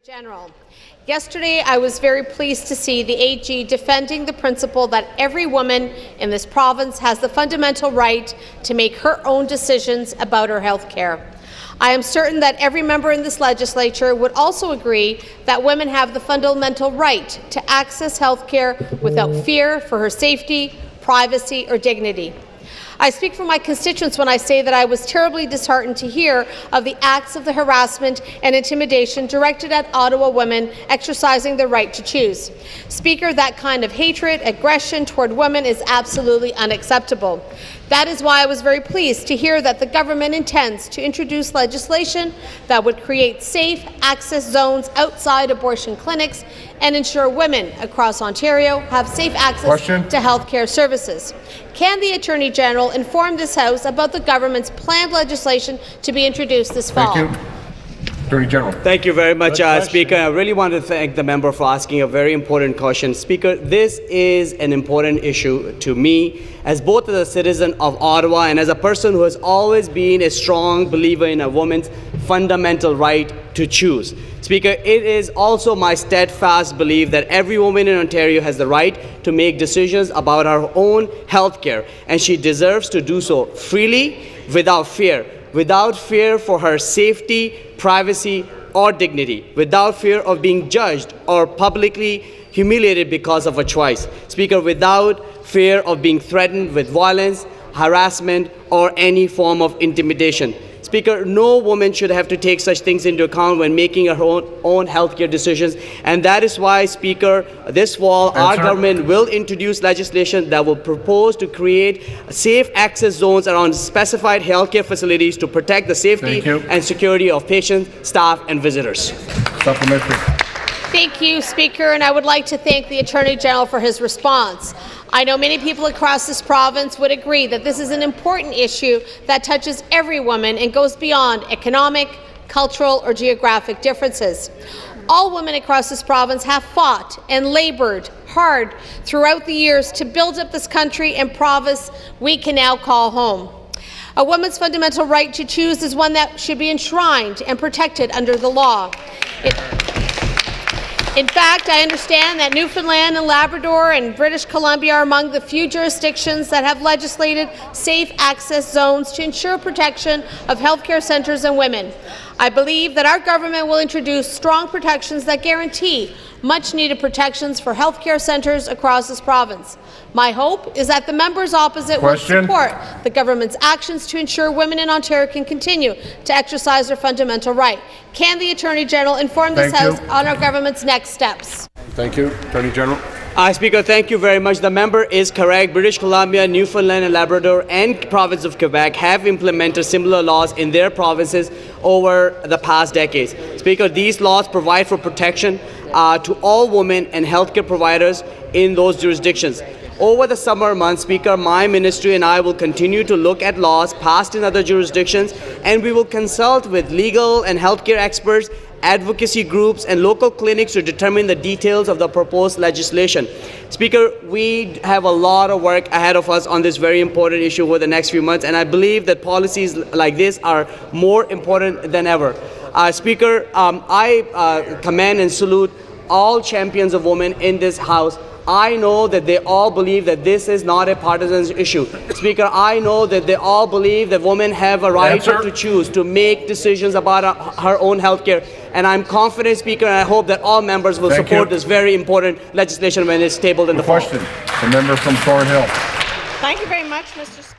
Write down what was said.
General. Yesterday, I was very pleased to see the AG defending the principle that every woman in this province has the fundamental right to make her own decisions about her health care. I am certain that every member in this legislature would also agree that women have the fundamental right to access health care without fear for her safety, privacy, or dignity. I speak for my constituents when I say that I was terribly disheartened to hear of the acts of the harassment and intimidation directed at Ottawa women exercising their right to choose. Speaker, that kind of hatred, aggression toward women is absolutely unacceptable. That is why I was very pleased to hear that the government intends to introduce legislation that would create safe access zones outside abortion clinics and ensure women across Ontario have safe access to health care services. Can the Attorney General inform this House about the government's planned legislation to be introduced this fall? Thank you. Attorney General. Thank you very much, Speaker. I really want to thank the member for asking a very important question. Speaker, this is an important issue to me as both as a citizen of Ottawa and as a person who has always been a strong believer in a woman's fundamental right to choose. Speaker, it is also my steadfast belief that every woman in Ontario has the right to make decisions about her own health care, and she deserves to do so freely, without fear for her safety, privacy, or dignity, without fear of being judged or publicly humiliated because of a choice. Speaker, without fear of being threatened with violence, harassment, or any form of intimidation. Speaker, no woman should have to take such things into account when making her own healthcare decisions, and that is why, Speaker, this fall our government will introduce legislation that will propose to create safe access zones around specified healthcare facilities to protect the safety and security of patients, staff, and visitors. Supplementary. Thank you, Speaker, and I would like to thank the Attorney General for his response. I know many people across this province would agree that this is an important issue that touches every woman and goes beyond economic, cultural, or geographic differences. All women across this province have fought and laboured hard throughout the years to build up this country and province we can now call home. A woman's fundamental right to choose is one that should be enshrined and protected under the law. In fact, I understand that Newfoundland and Labrador and British Columbia are among the few jurisdictions that have legislated safe access zones to ensure protection of healthcare centres and women. I believe that our government will introduce strong protections that guarantee much-needed protections for healthcare centres across this province. My hope is that the members opposite will support the government's actions to ensure women in Ontario can continue to exercise their fundamental right. Can the Attorney General inform this House on our government's next steps? Thank you. Attorney General. Speaker, thank you very much. The member is correct. British Columbia, Newfoundland and Labrador and province of Quebec have implemented similar laws in their provinces over the past decades. Speaker, these laws provide for protection to all women and healthcare providers in those jurisdictions. Over the summer months, Speaker, my ministry and I will continue to look at laws passed in other jurisdictions, and we will consult with legal and healthcare experts, advocacy groups, and local clinics to determine the details of the proposed legislation. Speaker, we have a lot of work ahead of us on this very important issue over the next few months, and I believe that policies like this are more important than ever. Speaker, I commend and salute all champions of women in this House. I know that they all believe that this is not a partisan issue. Speaker, I know that they all believe that women have a right to choose, to make decisions about her own health care. And I'm confident, Speaker, and I hope that all members will support this very important legislation when it's tabled in the fall. The member from Thornhill. Thank you very much, Mr. Speaker.